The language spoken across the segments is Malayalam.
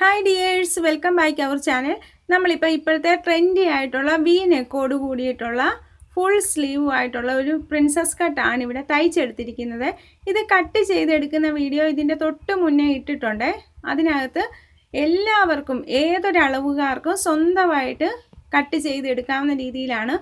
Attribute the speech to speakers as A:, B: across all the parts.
A: Hi dears, welcome back our channel. നമ്മളിപ്പോൾ ഇപ്പോഴത്തെ ട്രെൻഡി ആയിട്ടുള്ള വി നെക്കോട് കൂടിയിട്ടുള്ള ഫുൾ സ്ലീവ് ആയിട്ടുള്ള ഒരു പ്രിൻസസ് കട്ടാണ് ഇവിടെ തയ്ച്ചെടുത്തിരിക്കുന്നത്. ഇത് കട്ട് ചെയ്തെടുക്കുന്ന വീഡിയോ ഇതിൻ്റെ തൊട്ട് മുന്നേ ഇട്ടിട്ടുണ്ട്. അതിനകത്ത് എല്ലാവർക്കും ഏതൊരളവുകാർക്കും സ്വന്തമായിട്ട് കട്ട് ചെയ്തെടുക്കാവുന്ന രീതിയിലാണ്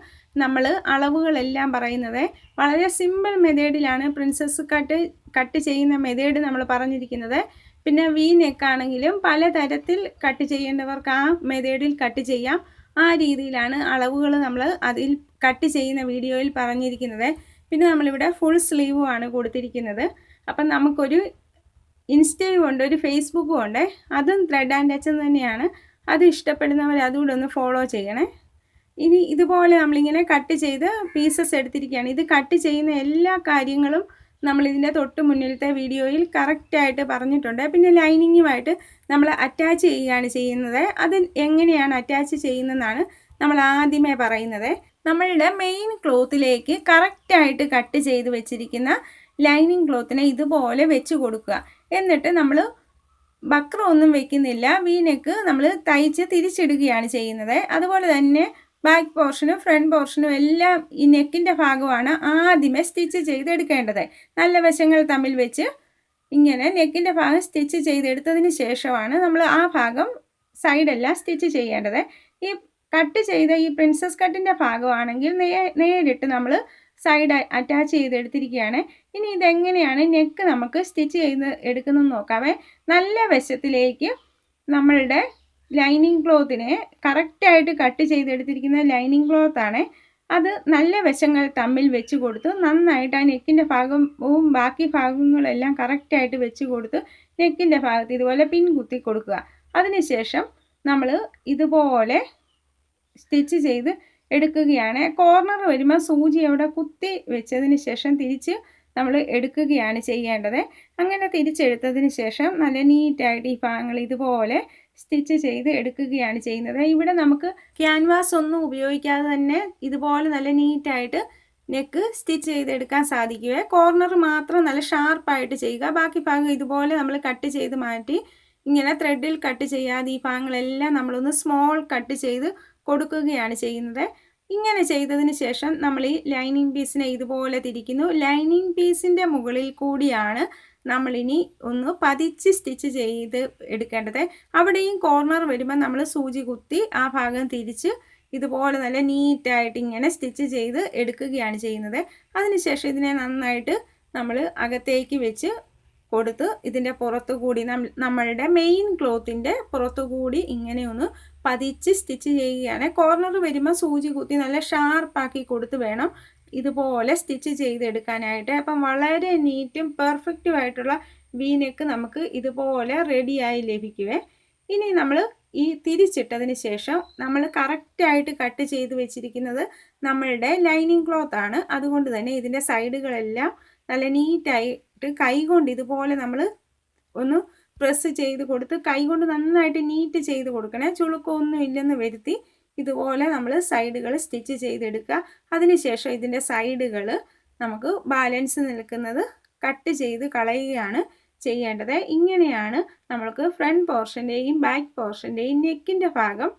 A: നമ്മൾ അളവുകളെല്ലാം പറയുന്നത്. വളരെ സിമ്പിൾ മെത്തേഡിലാണ് പ്രിൻസസ് കട്ട് ചെയ്യുന്ന മെത്തേഡ് നമ്മൾ പറഞ്ഞിരിക്കുന്നത്. പിന്നെ വി നെക്കാണെങ്കിലും പലതരത്തിൽ കട്ട് ചെയ്യേണ്ടവർക്ക് ആ മെത്തേഡിൽ കട്ട് ചെയ്യാം. ആ രീതിയിലാണ് അളവുകൾ നമ്മൾ അതിൽ കട്ട് ചെയ്യുന്ന വീഡിയോയിൽ പറഞ്ഞിരിക്കുന്നത്. പിന്നെ നമ്മളിവിടെ ഫുൾ സ്ലീവും ആണ് കൊടുത്തിരിക്കുന്നത്. അപ്പം നമുക്കൊരു ഇൻസ്റ്റയും ഉണ്ട്, ഒരു ഫേസ്ബുക്കും ഉണ്ട്. അതും ത്രെഡ് ആൻഡ് ടച്ച് തന്നെയാണ്. അത് ഇഷ്ടപ്പെടുന്നവർ അതുകൂടെ ഒന്ന് ഫോളോ ചെയ്യണേ. ഇനി ഇതുപോലെ നമ്മളിങ്ങനെ കട്ട് ചെയ്ത് പീസസ് എടുത്തിരിക്കുകയാണ്. ഇത് കട്ട് ചെയ്യുന്ന എല്ലാ കാര്യങ്ങളും നമ്മളിതിൻ്റെ തൊട്ട് മുന്നിലത്തെ വീഡിയോയിൽ കറക്റ്റായിട്ട് പറഞ്ഞിട്ടുണ്ട്. പിന്നെ ലൈനിങ്ങുമായിട്ട് നമ്മൾ അറ്റാച്ച് ചെയ്യുകയാണ് ചെയ്യുന്നത്. അത് എങ്ങനെയാണ് അറ്റാച്ച് ചെയ്യുന്നതെന്നാണ് നമ്മൾ ആദ്യമേ പറയുന്നത്. നമ്മളുടെ മെയിൻ ക്ലോത്തിലേക്ക് കറക്റ്റായിട്ട് കട്ട് ചെയ്ത് വെച്ചിരിക്കുന്ന ലൈനിങ് ക്ലോത്തിനെ ഇതുപോലെ വെച്ച് കൊടുക്കുക. എന്നിട്ട് നമ്മൾ ബക്രമൊന്നും വെക്കുന്നില്ല. വീനെക്ക് നമ്മൾ തയ്ച്ച് തിരിച്ചിടുകയാണ് ചെയ്യുന്നത്. അതുപോലെ തന്നെ ബാക്ക് പോർഷനും ഫ്രണ്ട് പോർഷനും എല്ലാം ഈ നെക്കിൻ്റെ ഭാഗമാണ് ആദ്യമേ സ്റ്റിച്ച് ചെയ്തെടുക്കേണ്ടത്. നല്ല വശങ്ങൾ തമ്മിൽ വെച്ച് ഇങ്ങനെ നെക്കിൻ്റെ ഭാഗം സ്റ്റിച്ച് ചെയ്തെടുത്തതിന് ശേഷമാണ് നമ്മൾ ആ ഭാഗം സൈഡെല്ലാം സ്റ്റിച്ച് ചെയ്യേണ്ടത്. ഈ കട്ട് ചെയ്ത ഈ പ്രിൻസസ് കട്ടിൻ്റെ ഭാഗമാണെങ്കിൽ നേരിട്ട് നമ്മൾ സൈഡ് അറ്റാച്ച് ചെയ്തെടുത്തിരിക്കുകയാണ്. ഇനി ഇതെങ്ങനെയാണ് നെക്ക് നമുക്ക് സ്റ്റിച്ച് ചെയ്ത് എടുക്കുന്നതെന്ന് നോക്കാവേ. നല്ല വശത്തിലേക്ക് നമ്മളുടെ ലൈനിങ് ക്ലോത്തിനെ കറക്റ്റായിട്ട് കട്ട് ചെയ്തെടുത്തിരിക്കുന്ന ലൈനിങ് ക്ലോത്താണ്. അത് നല്ല വശങ്ങൾ തമ്മിൽ വെച്ച് കൊടുത്ത് നന്നായിട്ട് ആ നെക്കിൻ്റെ ഭാഗവും ബാക്കി ഭാഗങ്ങളെല്ലാം കറക്റ്റായിട്ട് വെച്ച് കൊടുത്ത് നെക്കിൻ്റെ ഭാഗത്ത് ഇതുപോലെ പിൻ കുത്തി കൊടുക്കുക. അതിനുശേഷം നമ്മൾ ഇതുപോലെ സ്റ്റിച്ച് ചെയ്ത് എടുക്കുകയാണ്. കോർണർ വരുമ്പോൾ സൂചി അവിടെ കുത്തി വെച്ചതിന് ശേഷം തിരിച്ച് നമ്മൾ എടുക്കുകയാണ് ചെയ്യേണ്ടത്. അങ്ങനെ തിരിച്ചെടുത്തതിന് ശേഷം നല്ല നീറ്റായിട്ട് ഈ ഭാഗങ്ങൾ ഇതുപോലെ സ്റ്റിച്ച് ചെയ്ത് എടുക്കുകയാണ് ചെയ്യുന്നത്. ഇവിടെ നമുക്ക് ക്യാൻവാസ് ഒന്നും ഉപയോഗിക്കാതെ തന്നെ ഇതുപോലെ നല്ല നീറ്റായിട്ട് നെക്ക് സ്റ്റിച്ച് ചെയ്തെടുക്കാൻ സാധിക്കുക. കോർണർ മാത്രം നല്ല ഷാർപ്പായിട്ട് ചെയ്യുക. ബാക്കി ഭാഗം ഇതുപോലെ നമ്മൾ കട്ട് ചെയ്ത് മാറ്റി ഇങ്ങനെ ത്രെഡിൽ കട്ട് ചെയ്യാതെ ഈ ഭാഗങ്ങളെല്ലാം നമ്മളൊന്ന് സ്മോൾ കട്ട് ചെയ്ത് കൊടുക്കുകയാണ് ചെയ്യുന്നത്. ഇങ്ങനെ ചെയ്തതിന് ശേഷം നമ്മൾ ഈ ലൈനിങ് പീസിനെ ഇതുപോലെ തിരിക്കുന്നു. ലൈനിങ് പീസിൻ്റെ മുകളിൽ കൂടിയാണ് നമ്മളിനി ഒന്ന് പതിച്ച് സ്റ്റിച്ച് ചെയ്ത് എടുക്കേണ്ടത്. അവിടെയും കോർണർ വരുമ്പോൾ നമ്മൾ സൂചി കുത്തി ആ ഭാഗം തിരിച്ച് ഇതുപോലെ നല്ല നീറ്റായിട്ട് ഇങ്ങനെ സ്റ്റിച്ച് ചെയ്ത് എടുക്കുകയാണ് ചെയ്യുന്നത്. അതിനുശേഷം ഇതിനെ നന്നായിട്ട് നമ്മൾ അകത്തേക്ക് വെച്ച് കൊടുത്ത് ഇതിൻ്റെ പുറത്തു കൂടി നമ്മളുടെ മെയിൻ ക്ലോത്തിൻ്റെ പുറത്തു കൂടി ഇങ്ങനെ ഒന്ന് പതിച്ച് സ്റ്റിച്ച് ചെയ്യുകയാണ്. കോർണർ വരുമ്പോൾ സൂചി കുത്തി നല്ല ഷാർപ്പാക്കി കൊടുത്ത് വേണം ഇതുപോലെ സ്റ്റിച്ച് ചെയ്തെടുക്കാനായിട്ട്. അപ്പം വളരെ നീറ്റും പെർഫെക്റ്റും ആയിട്ടുള്ള വി നെക്ക് നമുക്ക് ഇതുപോലെ റെഡിയായി ലഭിക്കുവേ. ഇനി നമ്മൾ ഈ തിരിച്ചിട്ടതിന് ശേഷം നമ്മൾ കറക്റ്റായിട്ട് കട്ട് ചെയ്ത് വെച്ചിരിക്കുന്നത് നമ്മളുടെ ലൈനിങ് ക്ലോത്ത് ആണ്. അതുകൊണ്ട് തന്നെ ഇതിൻ്റെ സൈഡുകളെല്ലാം നല്ല നീറ്റായിട്ട് കൈകൊണ്ട് ഇതുപോലെ നമ്മൾ ഒന്ന് പ്രസ് ചെയ്ത് കൊടുത്ത് കൈകൊണ്ട് നന്നായിട്ട് നീറ്റ് ചെയ്ത് കൊടുക്കണേ. ചുളുക്കമൊന്നും ഇല്ലെന്ന് വരുത്തി ഇതുപോലെ നമ്മൾ സൈഡുകൾ സ്റ്റിച്ച് ചെയ്തെടുക്കുക. അതിനുശേഷം ഇതിൻ്റെ സൈഡുകൾ നമുക്ക് ബാലൻസ് നിൽക്കുന്നത് കട്ട് ചെയ്ത് കളയുകയാണ് ചെയ്യേണ്ടത്. ഇങ്ങനെയാണ് നമ്മൾക്ക് ഫ്രണ്ട് പോർഷൻ്റെയും ബാക്ക് പോർഷൻ്റെയും നെക്കിൻ്റെ ഭാഗം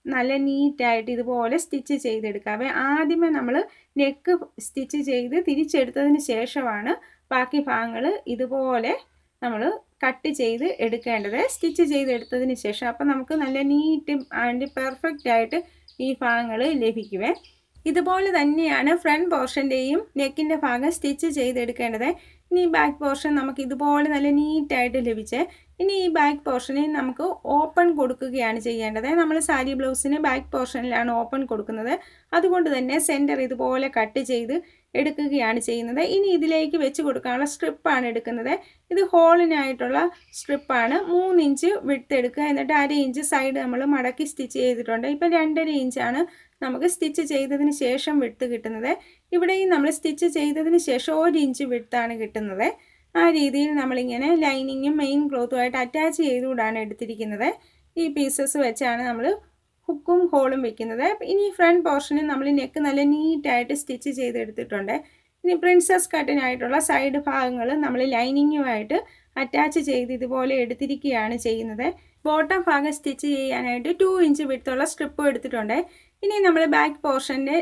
A: നല്ല നീറ്റായിട്ട് ഇതുപോലെ സ്റ്റിച്ച് ചെയ്തെടുക്കാവേ. ആദ്യമേ നമ്മൾ നെക്ക് സ്റ്റിച്ച് ചെയ്ത് തിരിച്ചെടുത്തതിന് ശേഷമാണ് ബാക്കി ഭാഗങ്ങൾ ഇതുപോലെ നമ്മൾ കട്ട് ചെയ്ത് എടുക്കേണ്ടത്. സ്റ്റിച്ച് ചെയ്തെടുത്തതിന് ശേഷം അപ്പം നമുക്ക് നല്ല നീറ്റ് ആൻഡ് പെർഫെക്റ്റ് ആയിട്ട് ഈ ഭാഗങ്ങൾ ലഭിക്കുവേ. ഇതുപോലെ തന്നെയാണ് ഫ്രണ്ട് പോർഷൻ്റെയും നെക്കിൻ്റെ ഭാഗം സ്റ്റിച്ച് ചെയ്തെടുക്കേണ്ടത്. ഇനി ബാക്ക് പോർഷൻ നമുക്ക് ഇതുപോലെ നല്ല നീറ്റായിട്ട് ലഭിച്ചേ. ഇനി ഈ ബാക്ക് പോർഷനിൽ നമുക്ക് ഓപ്പൺ കൊടുക്കുകയാണ് ചെയ്യേണ്ടത്. നമ്മൾ സാരി ബ്ലൗസിന് ബാക്ക് പോർഷനിലാണ് ഓപ്പൺ കൊടുക്കുന്നത്. അതുകൊണ്ട് തന്നെ സെൻറ്റർ ഇതുപോലെ കട്ട് ചെയ്ത് എടുക്കുകയാണ് ചെയ്യുന്നത്. ഇനി ഇതിലേക്ക് വെച്ച് കൊടുക്കാനുള്ള സ്ട്രിപ്പാണ് എടുക്കുന്നത്. ഇത് ഹോളിനായിട്ടുള്ള സ്ട്രിപ്പാണ്. 3 ഇഞ്ച് വിഡ്ത്ത് എടുക്കുക. എന്നിട്ട് 1/2 ഇഞ്ച് സൈഡ് നമ്മൾ മടക്കി സ്റ്റിച്ച് ചെയ്തിട്ടുണ്ട്. ഇപ്പം 2.5 ഇഞ്ചാണ് നമുക്ക് സ്റ്റിച്ച് ചെയ്തതിന് ശേഷം വിഡ്ത്ത് കിട്ടുന്നത്. ഇവിടെയും നമ്മൾ സ്റ്റിച്ച് ചെയ്തതിന് ശേഷം 1 ഇഞ്ച് വിഡ്ത്താണ് കിട്ടുന്നത്. ആ രീതിയിൽ നമ്മളിങ്ങനെ ലൈനിങ്ങും മെയിൻ ക്ലോത്തുമായിട്ട് അറ്റാച്ച് ചെയ്തുകൊണ്ടാണ് എടുത്തിരിക്കുന്നത്. ഈ പീസസ് വെച്ചാണ് നമ്മൾ ഹുക്കും ഹോളും വെക്കുന്നത്. ഇനി ഫ്രണ്ട് പോർഷനിൽ നമ്മൾ നെക്ക് നല്ല നീറ്റായിട്ട് സ്റ്റിച്ച് ചെയ്തെടുത്തിട്ടുണ്ട്. ഇനി പ്രിൻസസ് കട്ടിനായിട്ടുള്ള സൈഡ് ഭാഗങ്ങൾ നമ്മൾ ലൈനിങ്ങുമായിട്ട് അറ്റാച്ച് ചെയ്ത് ഇതുപോലെ എടുത്തിരിക്കുകയാണ് ചെയ്യുന്നത്. ബോട്ടം ഭാഗം സ്റ്റിച്ച് ചെയ്യാനായിട്ട് 2 ഇഞ്ച് വിഡ്ത്തുള്ള സ്ട്രിപ്പ് എടുത്തിട്ടുണ്ട്. ഇനി നമ്മൾ ബാക്ക് പോർഷൻ്റെ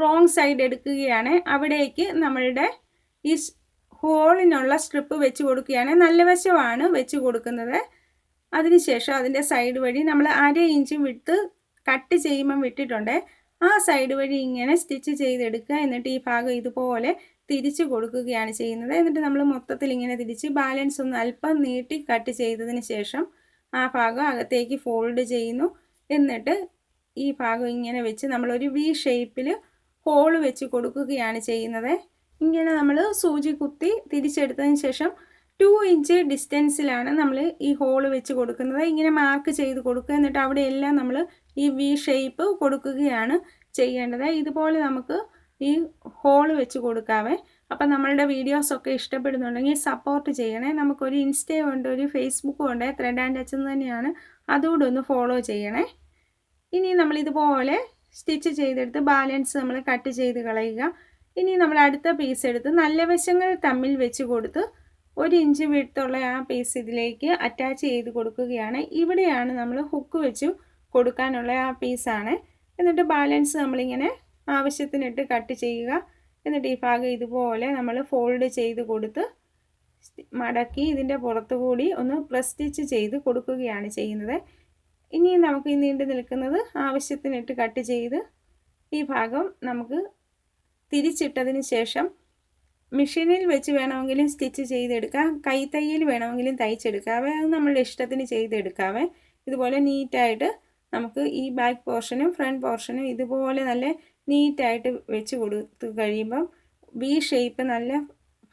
A: റോങ് സൈഡ് എടുക്കുകയാണ്. അവിടേക്ക് നമ്മളുടെ ഈ ഹോളിനുള്ള സ്ട്രിപ്പ് വെച്ച് കൊടുക്കുകയാണ്. നല്ല വശമാണ് വെച്ച് കൊടുക്കുന്നത്. അതിനുശേഷം അതിൻ്റെ സൈഡ് വഴി നമ്മൾ 1/2 ഇഞ്ച് വിട്ട് കട്ട് ചെയ്യുമ്പം വിട്ടിട്ടുണ്ട്. ആ സൈഡ് വഴി ഇങ്ങനെ സ്റ്റിച്ച് ചെയ്തെടുക്കുക. എന്നിട്ട് ഈ ഭാഗം ഇതുപോലെ തിരിച്ച് കൊടുക്കുകയാണ് ചെയ്യുന്നത്. എന്നിട്ട് നമ്മൾ മൊത്തത്തിൽ ഇങ്ങനെ തിരിച്ച് ബാലൻസ് ഒന്ന് അല്പം നീട്ടി കട്ട് ചെയ്തതിന് ശേഷം ആ ഭാഗം അകത്തേക്ക് ഫോൾഡ് ചെയ്യുന്നു. എന്നിട്ട് ഈ ഭാഗം ഇങ്ങനെ വെച്ച് നമ്മളൊരു വി ഷേപ്പിൽ ഹോള് വെച്ച് കൊടുക്കുകയാണ് ചെയ്യുന്നത്. ഇങ്ങനെ നമ്മൾ സൂചി കുത്തി തിരിച്ചെടുത്തതിന് ശേഷം 2 ഇഞ്ച് ഡിസ്റ്റൻസിലാണ് നമ്മൾ ഈ ഹോള് വെച്ച് കൊടുക്കുന്നത്. ഇങ്ങനെ മാർക്ക് ചെയ്ത് കൊടുക്കുക. എന്നിട്ട് അവിടെയെല്ലാം നമ്മൾ ഈ വി ഷേപ്പ് കൊടുക്കുകയാണ് ചെയ്യേണ്ടത്. ഇതുപോലെ നമുക്ക് ഈ ഹോള് വെച്ച് കൊടുക്കാവേ. അപ്പം നമ്മളുടെ വീഡിയോസൊക്കെ ഇഷ്ടപ്പെടുന്നുണ്ടെങ്കിൽ സപ്പോർട്ട് ചെയ്യണേ. നമുക്കൊരു ഇൻസ്റ്റയും ഉണ്ട്, ഒരു ഫേസ്ബുക്കും ഉണ്ട്, ത്രെഡ് ആൻഡ് ടച്ച് തന്നെയാണ്. അതുകൂടെ ഒന്ന് ഫോളോ ചെയ്യണേ. ഇനി നമ്മളിതുപോലെ സ്റ്റിച്ച് ചെയ്തെടുത്ത് ബാലൻസ് നമ്മൾ കട്ട് ചെയ്ത് കളയുക. ഇനി നമ്മൾ അടുത്ത പീസ് എടുത്ത് നല്ല വശങ്ങൾ തമ്മിൽ വെച്ച് കൊടുത്ത് 1 ഇഞ്ച് വിഡ്ത്തുള്ള ആ പീസ് ഇതിലേക്ക് അറ്റാച്ച് ചെയ്ത് കൊടുക്കുകയാണ്. ഇവിടെയാണ് നമ്മൾ ഹുക്ക് വെച്ച് കൊടുക്കാനുള്ള ആ പീസാണ്. എന്നിട്ട് ബാലൻസ് നമ്മളിങ്ങനെ ആവശ്യത്തിനിട്ട് കട്ട് ചെയ്യുക. എന്നിട്ട് ഈ ഭാഗം ഇതുപോലെ നമ്മൾ ഫോൾഡ് ചെയ്ത് കൊടുത്ത് മടക്കി ഇതിൻ്റെ പുറത്തുകൂടി ഒന്ന് പ്രസ് സ്റ്റിച്ച് ചെയ്ത് കൊടുക്കുകയാണ് ചെയ്യുന്നത്. ഇനി നമുക്ക് ഈ നീണ്ടു നിൽക്കുന്നത് ആവശ്യത്തിനിട്ട് കട്ട് ചെയ്ത് ഈ ഭാഗം നമുക്ക് തിരിച്ചിട്ടതിന് ശേഷം മെഷീനിൽ വെച്ച് വേണമെങ്കിലും സ്റ്റിച്ച് ചെയ്തെടുക്കാം, കൈത്തയ്യൽ വേണമെങ്കിലും തയ്ച്ചെടുക്കാവേ. അത് നമ്മളുടെ ഇഷ്ടത്തിന് ചെയ്തെടുക്കാവേ. ഇതുപോലെ നീറ്റായിട്ട് നമുക്ക് ഈ ബാക്ക് പോർഷനും ഫ്രണ്ട് പോർഷനും ഇതുപോലെ നല്ല നീറ്റായിട്ട് വെച്ച് കൊടുത്ത് കഴിയുമ്പം വി ഷേപ്പ് നല്ല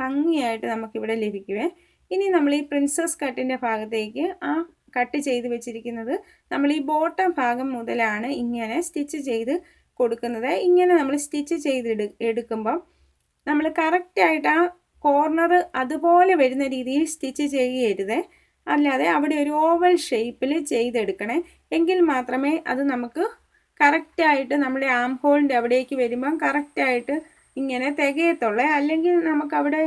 A: ഭംഗിയായിട്ട് നമുക്കിവിടെ ലഭിക്കുവേ. ഇനി നമ്മൾ ഈ പ്രിൻസസ് കട്ടിൻ്റെ ഭാഗത്തേക്ക് ആ കട്ട് ചെയ്ത് വെച്ചിരിക്കുന്നത് നമ്മൾ ഈ ബോട്ടം ഭാഗം മുതലാണ് ഇങ്ങനെ സ്റ്റിച്ച് ചെയ്ത് കൊടുക്കുന്നത്. ഇങ്ങനെ നമ്മൾ സ്റ്റിച്ച് ചെയ്ത് എടുക്കുമ്പം നമ്മൾ കറക്റ്റായിട്ട് ആ കോർണർ അതുപോലെ വരുന്ന രീതിയിൽ സ്റ്റിച്ച് ചെയ്യരുത്. അല്ലാതെ അവിടെ ഒരു ഓവൽ ഷേപ്പിൽ ചെയ്തെടുക്കണേ. എങ്കിൽ മാത്രമേ അത് നമുക്ക് കറക്റ്റായിട്ട് നമ്മുടെ ആം ഹോളിൻ്റെ അവിടേക്ക് വരുമ്പം കറക്റ്റായിട്ട് ഇങ്ങനെ തികയത്തുള്ളേ. അല്ലെങ്കിൽ നമുക്കവിടെ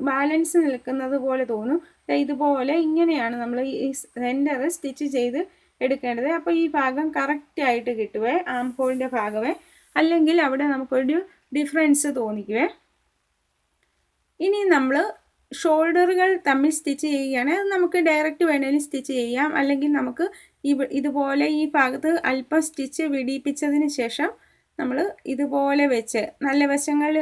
A: ബാലൻസ് നിൽക്കുന്നത് പോലെ തോന്നും. ഇതുപോലെ ഇങ്ങനെയാണ് നമ്മൾ ഈ സെൻറ്റർ സ്റ്റിച്ച് ചെയ്ത് എടുക്കേണ്ടത്. അപ്പോൾ ഈ ഭാഗം കറക്റ്റായിട്ട് കിട്ടുവേ, ആം ഹോളിൻ്റെ ഭാഗമേ. അല്ലെങ്കിൽ അവിടെ നമുക്കൊരു ഡിഫറൻസ് തോന്നിക്കുവേ. ഇനി നമ്മൾ ഷോൾഡറുകൾ തമ്മിൽ സ്റ്റിച്ച് ചെയ്യുകയാണ്. അത് നമുക്ക് ഡയറക്റ്റ് വേണമെങ്കിലും സ്റ്റിച്ച് ചെയ്യാം. അല്ലെങ്കിൽ നമുക്ക് ഇതുപോലെ ഈ ഭാഗത്ത് അല്പം സ്റ്റിച്ച് വിടിപ്പിച്ചതിന് ശേഷം നമ്മൾ ഇതുപോലെ വെച്ച് നല്ല വശങ്ങൾ,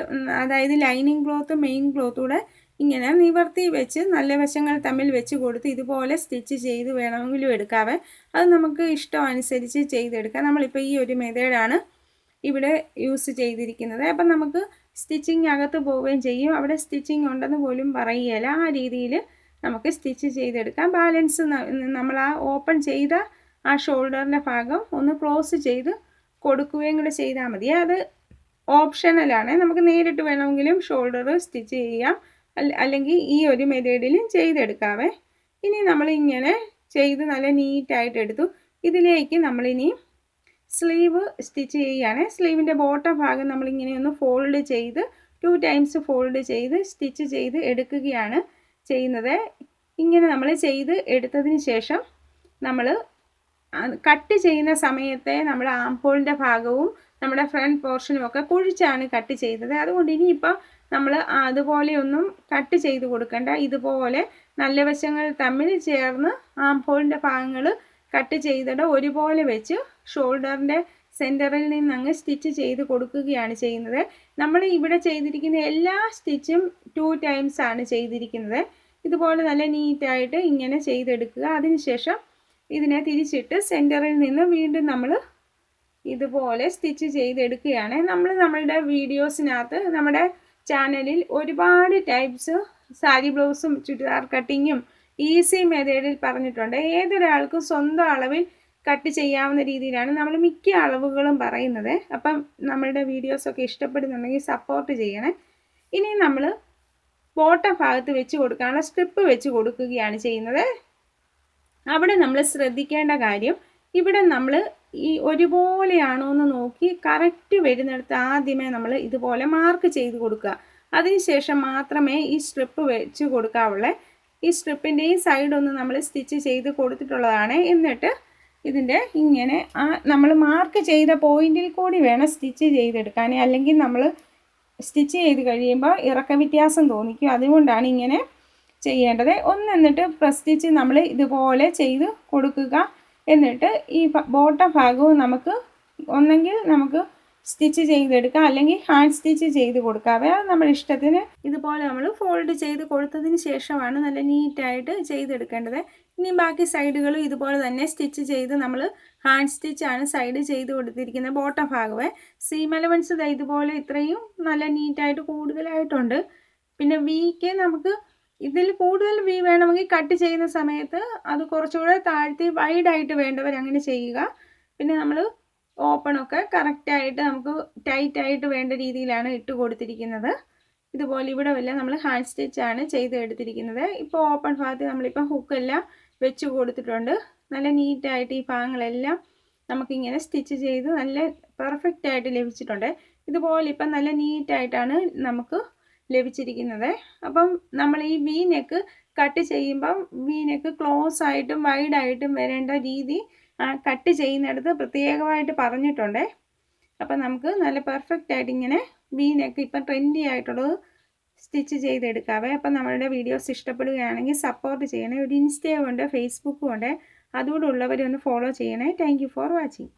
A: അതായത് ലൈനിങ് ക്ലോത്ത് മെയിൻ ക്ലോത്തൂടെ ഇങ്ങനെ നിവർത്തി വെച്ച് നല്ല വശങ്ങൾ തമ്മിൽ വെച്ച് കൊടുത്ത് ഇതുപോലെ സ്റ്റിച്ച് ചെയ്ത് വേണമെങ്കിലും എടുക്കാവേ. അത് നമുക്ക് ഇഷ്ടം അനുസരിച്ച് ചെയ്തെടുക്കാം. നമ്മളിപ്പോൾ ഈ ഒരു മെത്തേഡാണ് ഇവിടെ യൂസ് ചെയ്തിരിക്കുന്നത്. അപ്പം നമുക്ക് സ്റ്റിച്ചിങ് അകത്ത് പോവുകയും ചെയ്യും. അവിടെ സ്റ്റിച്ചിങ് ഉണ്ടെന്ന് പോലും പറയുകയില്ല. ആ രീതിയിൽ നമുക്ക് സ്റ്റിച്ച് ചെയ്തെടുക്കാം. ബാലൻസ് നമ്മൾ ആ ഓപ്പൺ ചെയ്ത ആ ഷോൾഡറിൻ്റെ ഭാഗം ഒന്ന് ക്ലോസ് ചെയ്ത് കൊടുക്കുകയും കൂടെ ചെയ്താൽ മതി. അത് ഓപ്ഷണലാണ്. നമുക്ക് നേരിട്ട് വേണമെങ്കിലും ഷോൾഡർ സ്റ്റിച്ച് ചെയ്യാം, അല്ലെങ്കിൽ ഈ ഒരു മെത്തേഡിലും ചെയ്തെടുക്കാവേ. ഇനി നമ്മളിങ്ങനെ ചെയ്ത് നല്ല നീറ്റായിട്ട് എടുത്തു. ഇതിലേക്ക് നമ്മളിനി സ്ലീവ് സ്റ്റിച്ച് ചെയ്യുകയാണ്. സ്ലീവിൻ്റെ ബോട്ടം ഭാഗം നമ്മളിങ്ങനെ ഒന്ന് ഫോൾഡ് ചെയ്ത് 2 ടൈംസ് ഫോൾഡ് ചെയ്ത് സ്റ്റിച്ച് ചെയ്ത് എടുക്കുകയാണ് ചെയ്യുന്നത്. ഇങ്ങനെ നമ്മൾ ചെയ്ത് എടുത്തതിന് ശേഷം നമ്മൾ കട്ട് ചെയ്യുന്ന സമയത്തെ നമ്മൾ ആം ഹോളിൻ്റെ ഭാഗവും നമ്മുടെ ഫ്രണ്ട് പോർഷനും ഒക്കെ കുഴിച്ചാണ് കട്ട് ചെയ്തത്. അതുകൊണ്ട് ഇനിയിപ്പോൾ നമ്മൾ അതുപോലെയൊന്നും കട്ട് ചെയ്ത് കൊടുക്കേണ്ട. ഇതുപോലെ നല്ല വശങ്ങൾ തമ്മിൽ ചേർന്ന് ആം ഹോളിൻ്റെ ഭാഗങ്ങൾ കട്ട് ചെയ്തിട്ട് ഒരുപോലെ വെച്ച് ഷോൾഡറിൻ്റെ സെൻറ്ററിൽ നിന്ന് അങ്ങ് സ്റ്റിച്ച് ചെയ്ത് കൊടുക്കുകയാണ് ചെയ്യുന്നത്. നമ്മൾ ഇവിടെ ചെയ്തിരിക്കുന്ന എല്ലാ സ്റ്റിച്ചും 2 ടൈംസ് ആണ് ചെയ്തിരിക്കുന്നത്. ഇതുപോലെ നല്ല നീറ്റായിട്ട് ഇങ്ങനെ ചെയ്തെടുക്കുക. അതിനുശേഷം ഇതിനെ തിരിച്ചിട്ട് സെൻറ്ററിൽ നിന്ന് വീണ്ടും നമ്മൾ ഇതുപോലെ സ്റ്റിച്ച് ചെയ്തെടുക്കുകയാണ്. നമ്മളുടെ വീഡിയോസിനകത്ത് നമ്മുടെ ചാനലിൽ ഒരുപാട് ടൈപ്സ് സാരി ബ്ലൗസും ചുരിദാർ കട്ടിങ്ങും ഈസി മെത്തേഡിൽ പറഞ്ഞിട്ടുണ്ട്. ഏതൊരാൾക്കും സ്വന്തം അളവിൽ കട്ട് ചെയ്യാവുന്ന രീതിയിലാണ് നമ്മൾ മിക്ക അളവുകളും പറയുന്നത്. അപ്പം നമ്മളുടെ വീഡിയോസൊക്കെ ഇഷ്ടപ്പെടുന്നുണ്ടെങ്കിൽ സപ്പോർട്ട് ചെയ്യണേ. ഇനി നമ്മൾ ബോട്ടം ഭാഗത്ത് വെച്ച് കൊടുക്കാനുള്ള സ്ട്രിപ്പ് വെച്ച് കൊടുക്കുകയാണ് ചെയ്യുന്നത്. അവിടെ നമ്മൾ ശ്രദ്ധിക്കേണ്ട കാര്യം, ഇവിടെ നമ്മൾ ഈ ഒരുപോലെയാണോ എന്ന് നോക്കി കറക്റ്റ് വരുന്നിടത്ത് ആദ്യമേ നമ്മൾ ഇതുപോലെ മാർക്ക് ചെയ്ത് കൊടുക്കുക. അതിനുശേഷം മാത്രമേ ഈ സ്ട്രിപ്പ് വെച്ച് കൊടുക്കാവുള്ളൂ. ഈ സ്ട്രിപ്പിൻ്റെയും സൈഡൊന്ന് നമ്മൾ സ്റ്റിച്ച് ചെയ്ത് കൊടുത്തിട്ടുള്ളതാണ്. എന്നിട്ട് ഇതിൻ്റെ ഇങ്ങനെ നമ്മൾ മാർക്ക് ചെയ്ത പോയിൻറ്റിൽ കൂടി വേണം സ്റ്റിച്ച് ചെയ്തെടുക്കാൻ, അല്ലെങ്കിൽ നമ്മൾ സ്റ്റിച്ച് ചെയ്ത് കഴിയുമ്പോൾ ഇറക്ക വ്യത്യാസം തോന്നിക്കും. അതുകൊണ്ടാണ് ഇങ്ങനെ ചെയ്യേണ്ടത്. എന്നിട്ട് പ്രസ് സ്റ്റിച്ച് നമ്മൾ ഇതുപോലെ ചെയ്ത് കൊടുക്കുക. എന്നിട്ട് ഈ ബോട്ടം ഭാഗവും നമുക്ക് ഒന്നെങ്കിൽ നമുക്ക് സ്റ്റിച്ച് ചെയ്തെടുക്കാം, അല്ലെങ്കിൽ ഹാൻഡ് സ്റ്റിച്ച് ചെയ്ത് കൊടുക്കാവേ. അത് നമ്മുടെ ഇഷ്ടത്തിന്. ഇതുപോലെ നമ്മൾ ഫോൾഡ് ചെയ്ത് കൊടുത്തതിന് ശേഷമാണ് നല്ല നീറ്റായിട്ട് ചെയ്തെടുക്കേണ്ടത്. ഇനി ബാക്കി സൈഡുകളും ഇതുപോലെ തന്നെ സ്റ്റിച്ച് ചെയ്ത് നമ്മൾ ഹാൻഡ് സ്റ്റിച്ചാണ് സൈഡ് ചെയ്ത് കൊടുത്തിരിക്കുന്നത്. ബോട്ടം ഭാഗമേ സീം അലവൻസ് ഇതുപോലെ ഇത്രയും നല്ല നീറ്റായിട്ട് കൂടുതലായിട്ടുണ്ട്. പിന്നെ വിക്ക് നമുക്ക് ഇതിൽ കൂടുതൽ വി വേണമെങ്കിൽ കട്ട് ചെയ്യുന്ന സമയത്ത് അത് കുറച്ചുകൂടെ താഴ്ത്തി വൈഡായിട്ട് വേണ്ടവർ അങ്ങനെ ചെയ്യുക. പിന്നെ നമ്മൾ ഓപ്പണൊക്കെ കറക്റ്റായിട്ട് നമുക്ക് ടൈറ്റായിട്ട് വേണ്ട രീതിയിലാണ് ഇട്ട് കൊടുത്തിരിക്കുന്നത്. ഇതുപോലെ ഇവിടെ വല്ല നമ്മൾ ഹാൻഡ് സ്റ്റിച്ചാണ് ചെയ്ത് എടുത്തിരിക്കുന്നത്. ഇപ്പോൾ ഓപ്പൺ ഭാഗത്ത് നമ്മളിപ്പോൾ ഹുക്കെല്ലാം വെച്ച് കൊടുത്തിട്ടുണ്ട്. നല്ല നീറ്റായിട്ട് ഈ ഭാഗങ്ങളെല്ലാം നമുക്കിങ്ങനെ സ്റ്റിച്ച് ചെയ്ത് നല്ല പെർഫെക്റ്റായിട്ട് ലഭിച്ചിട്ടുണ്ട്. ഇതുപോലെ ഇപ്പം നല്ല നീറ്റായിട്ടാണ് നമുക്ക് ലഭിച്ചിരിക്കുന്നത്. അപ്പം നമ്മൾ ഈ വി നെക്ക് കട്ട് ചെയ്യുമ്പം വി നെക്ക് ക്ലോസ് ആയിട്ടും വൈഡായിട്ടും വരേണ്ട രീതി കട്ട് ചെയ്യുന്നിടത്ത് പ്രത്യേകമായിട്ട് പറഞ്ഞിട്ടുണ്ട്. അപ്പം നമുക്ക് നല്ല പെർഫെക്റ്റായിട്ട് ഇങ്ങനെ വി നെക്ക് ഇപ്പം ട്രെൻഡി ആയിട്ടുള്ളത് സ്റ്റിച്ച് ചെയ്തെടുക്കാവേ. അപ്പം നമ്മളുടെ വീഡിയോസ് ഇഷ്ടപ്പെടുകയാണെങ്കിൽ സപ്പോർട്ട് ചെയ്യണേ. ഒരു ഇൻസ്റ്റയും ഉണ്ട്, ഫേസ്ബുക്കും ഉണ്ട്. അതുകൂടെ ഉള്ളവരൊന്ന് ഫോളോ ചെയ്യണേ. Thank you for watching.